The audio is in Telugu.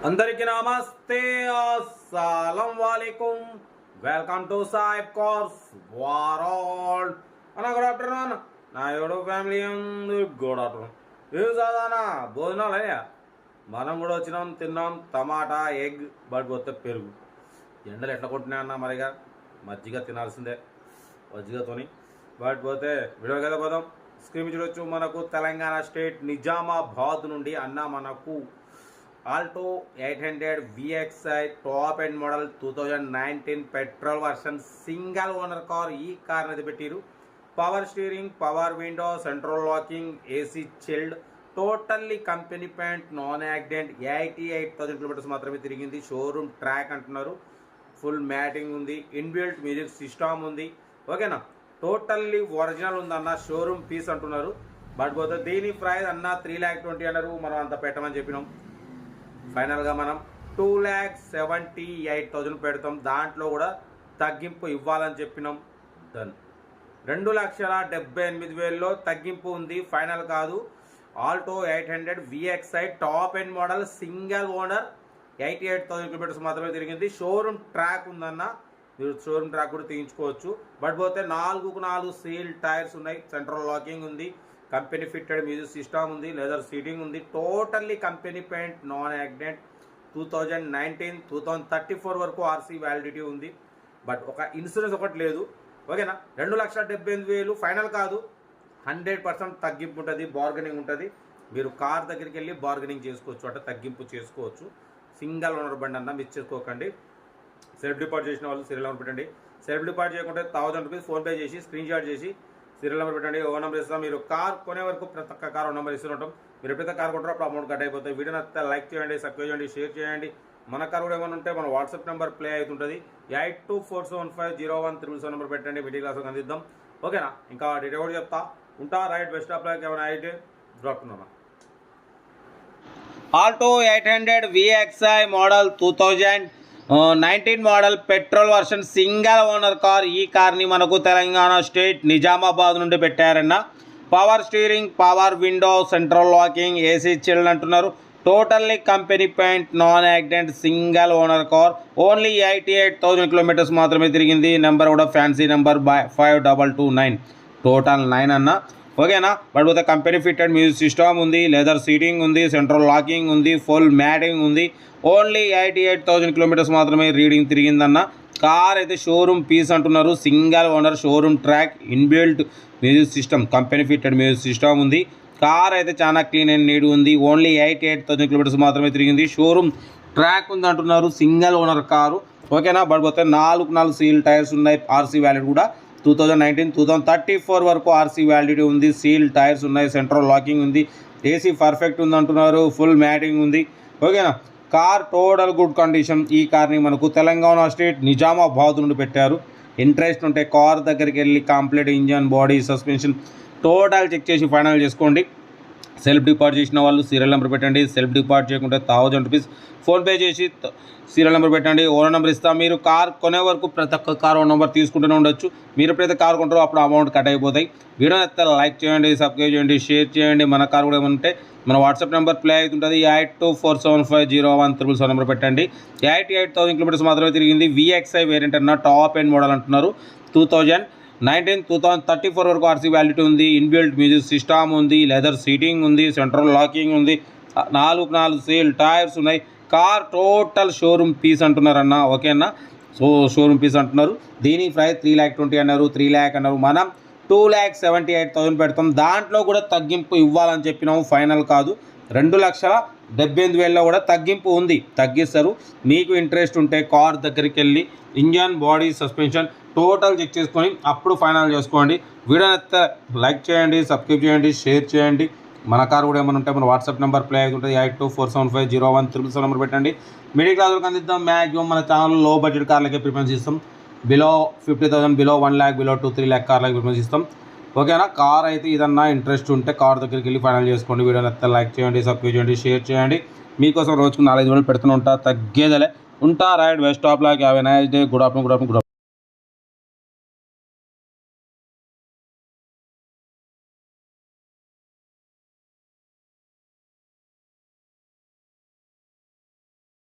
అందరికీ నమస్తే, అస్సలం వాలేకుం. Welcome to Saib cars world. అన్న గుడ్ ఆఫ్టర్నూన్. నా యూట్యూబ్ ఫ్యామిలీ గుడ్ ఆఫ్టర్నూన్. ఏం చదానా భోజనాలు అయ్యా? మనం కూడా వచ్చినాం, తిన్నాం. టమాటా ఎగ్ పడిపోతే పెరుగు. ఎండలు ఎట్లా కొట్టినాయన్నా మరిగా మజ్జిగ తినాల్సిందే. మజ్జిగతోని పడిపోతే వీడియో కదా పోదాం. స్క్రీన్ చూడొచ్చు. మనకు తెలంగాణ స్టేట్ నిజామాబాద్ నుండి అన్న మనకు Alto 800 VXI top end model 2019 petrol version single owner car. ఈ కార్ అనేది పెట్టిరు. Power steering, power window, central locking, AC chilled, totally company paint, non accident. 88,000 kilometres మాత్రమే తిరిగింది. షోరూమ్ ట్రాక్ అంటున్నారు. ఫుల్ మ్యాటింగ్ ఉంది. ఇన్బిల్ట్ మ్యూజిక్ సిస్టమ్ ఉంది. ఓకేనా, టోటల్లీ ఒరిజినల్ ఉందన్న. షోరూమ్ పీస్ అంటున్నారు. బట్ పోతే దీని ప్రైస్ అన్న 3,20,000 అన్నారు. మనం అంత పెట్టమని చెప్పినాం. ఫైనల్గా మనం 2,78,000 పెడతాం. దాంట్లో కూడా తగ్గింపు ఇవ్వాలని చెప్పినాం. డన్. 2,78,000లో తగ్గింపు ఉంది. ఫైనల్ కాదు. Alto 800 VXI top end model single owner 88,000 kilometres మాత్రమే తిరిగింది. షోరూమ్ ట్రాక్ ఉందన్న. మీరు షోరూమ్ ట్రాక్ కూడా తీయించుకోవచ్చు. బట్ పోతే 4 సీల్ టైర్స్ ఉన్నాయి. సెంట్రల్ లాకింగ్ ఉంది. కంపెనీ ఫిట్టెడ్ మ్యూజిక్ సిస్టమ్ ఉంది. లెదర్ సీటింగ్ ఉంది. Totally company paint, non accident. 2019 2034 వరకు ఆర్సీ వ్యాలిడిటీ ఉంది. బట్ ఒక ఇన్సూరెన్స్ ఒకటి లేదు. ఓకేనా, 2,78,000 ఫైనల్ కాదు. 100% తగ్గింపు ఉంటుంది. బార్గెనింగ్ ఉంటుంది. మీరు కార్ దగ్గరికి వెళ్ళి బార్గెనింగ్ చేసుకోవచ్చు, అంటే తగ్గింపు చేసుకోవచ్చు. సింగల్ ఓనర్ బండి అన్న మిస్ చేసుకోకండి. సెల్ఫ్ డిపాజిట్ చేసిన వాళ్ళు సీరియల్ నెంబర్ పెట్టండి. సెల్ఫ్ డిపాజిట్ చేయకుంటే 1,000 రూపీస్ ఫోన్పే చేసి స్క్రీన్ షాట్ చేసి సీరియల్ నెంబర్ పెట్టండి. ఓ నెంబర్ ఇస్తాం. మీరు కార్ కొనే వరకు ప్రతి ఒక్క కార్ నెంబర్ ఇస్తుంటాం. మీరు ఎప్పుడైతే కార్ కొంటారో అప్పుడు అమౌంట్ కట్ అయిపోతాయి. వీడియో నచ్చితే లైక్ చేయండి, సబ్స్క్రైబ్ చేయండి, షేర్ చేయండి. మన కార్ కూడా ఏమైనా ఉంటే మన వాట్సాప్ నెంబర్ ప్లే అవుతుంటుంది. 82475013 నెంబర్ పెట్టండి. మిడిల్ క్లాస్ అందిద్దాం. ఓకేనా, ఇంకా డీటెయిల్ కూడా చెప్తా ఉంటా. Right, best of luck. ఏమైనా అయితే డ్రాప్ ఉన్నామా? Alto 800 VXI model 2019 model petrol version single owner car. ఈ కార్ని మనకు తెలంగాణ స్టేట్ నిజామాబాద్ నుండి పెట్టారన్న. Power steering, power window, central locking, AC chilled అంటున్నారు. Totally company paint, non accident, single owner car. Only 88,000 kilometres మాత్రమే తిరిగింది. నెంబర్ కూడా ఫ్యాన్సీ నెంబర్ 5229. టోటల్ 9 అన్న. ఓకేనా, బట్ పోతే కంపెనీ ఫిట్టెడ్ మ్యూజిక్ సిస్టమ్ ఉంది. లెదర్ సీటింగ్ ఉంది. సెంట్రల్ లాకింగ్ ఉంది. ఫుల్ మ్యాటింగ్ ఉంది. ఓన్లీ 88,000 కిలోమీటర్స్ మాత్రమే రీడింగ్ తిరిగిందన్న. కార్ అయితే షోరూమ్ పీస్ అంటున్నారు. Single owner, showroom track, inbuilt music system, company fitted music system ఉంది. కార్ అయితే చాలా క్లీన్ అండ్ నీట్ ఉంది. ఓన్లీ 88,000 కిలోమీటర్స్ మాత్రమే తిరిగింది. షోరూమ్ ట్రాక్ ఉంది అంటున్నారు. Single owner car. ఓకేనా, బట్ పోతే 4 సీల్ టైర్స్ ఉన్నాయి. ఆర్సీ వ్యాలిడ్ కూడా 2019 2034 వరకు ఆర్సీ వ్యాలిడిటీ ఉంది. సీల్ టైర్స్ ఉన్నాయి. సెంట్రల్ లాకింగ్ ఉంది. ఏసీ పర్ఫెక్ట్ ఉంది అంటున్నారు. ఫుల్ మ్యాటింగ్ ఉంది. ఓకేనా, కార్ టోటల్ గుడ్ కండిషన్. ఈ కార్ని మనకు తెలంగాణ స్టేట్ నిజామాబాద్ నుండి పెట్టారు. ఇంట్రెస్ట్ ఉంటే కార్ దగ్గరికి వెళ్ళి complete engine, body, suspension total check చేసి ఫైనల్ చేసుకోండి. సెల్ఫ్ డిపాజిట్ చేసిన వాళ్ళు సీరియల్ నెంబర్ పెట్టండి. సెల్ఫ్ డిపాజిట్ చేయకుంటే 1,000 రూపీస్ ఫోన్పే చేసి సీరియల్ నెంబర్ పెట్టండి. ఓనర్ నెంబర్ ఇస్తాం. మీరు కార్ కొనే వరకు ప్రతి ఒక్క కార్ ఓనర్ నెంబర్ తీసుకుంటూనే ఉండొచ్చు. మీరు ఎప్పుడైతే కార్ కొంటారో అప్పుడు అమౌంట్ కట్ అయిపోతాయి. వీడియో నచ్చితే లైక్ చేయండి, సబ్స్క్రైబ్ చేయండి, షేర్ చేయండి. మన కార్ కూడా ఏమంటే మన వాట్సాప్ నెంబర్ ప్లే అవుతుంటుంది. 82475013 నెంబర్ పెట్టండి. 88,000 కిలోమీటర్స్ మాత్రమే తిరిగింది. VXI వేరియంట్ అన్న. టాప్ ఎండ్ మోడల్ అంటున్నారు. 2019 2034 వరకు ఆర్సీ వ్యాలిడిటీ ఉంది. ఇన్బిల్ట్ మ్యూజిక్ సిస్టమ్ ఉంది. లెదర్ సీటింగ్ ఉంది. సెంట్రల్ లాకింగ్ ఉంది. 4 సీల్ టైర్స్ ఉన్నాయి. కార్ టోటల్ షోరూమ్ పీస్ అంటున్నారన్న. ఓకే అన్న, సో షోరూమ్ పీస్ అంటున్నారు. దీని ప్రైస్ 3,20,000 అన్నారు. 3 lakh అన్నారు. మనం 2,78,000 పెడతాం. దాంట్లో కూడా తగ్గింపు ఇవ్వాలని చెప్పినాము. ఫైనల్ కాదు. 2,78,000లో కూడా తగ్గింపు ఉంది. తగ్గిస్తారు. మీకు ఇంట్రెస్ట్ ఉంటే కార్ దగ్గరికి వెళ్ళి engine, body, suspension total check చేసుకొని అప్పుడు ఫైనల్ చేసుకోండి. వీడియో నచ్చితే లైక్ చేయండి, సబ్స్క్రైబ్ చేయండి, షేర్ చేయండి. మన కార్ కూడా ఏమైనా ఉంటే మన వాట్సాప్ నెంబర్ ప్లే అవుతుంటుంది. 82475013 నెంబర్ పెట్టండి. మిడిల్ క్లాస్ వాళ్ళకి అందిద్దాం. మ్యాక్సిమం మన ఛానల్లో లో బడ్జెట్ కార్లకే ప్రిఫరెన్స్ ఇస్తాం. Below 50,000, below 1 lakh, below 2-3 lakh కార్లకి ప్రిఫరెన్స్ ఇస్తాం. ఓకేనా, కార్ అయితే ఇదన్నా ఇంట్రెస్ట్ ఉంటే కార్ దగ్గరికి వెళ్ళి ఫైనల్ చేసుకోండి. వీడియో నచ్చితే లైక్ చేయండి, సబ్స్క్రైబ్ చేయండి, షేర్ చేయండి. మీకోసం రోజుకు 4-5 వీడియోలు పెడుతూనే ఉంటా. తగ్గేదలే ఉంటా. Right, best of luck. Have a nice day. Good afternoon.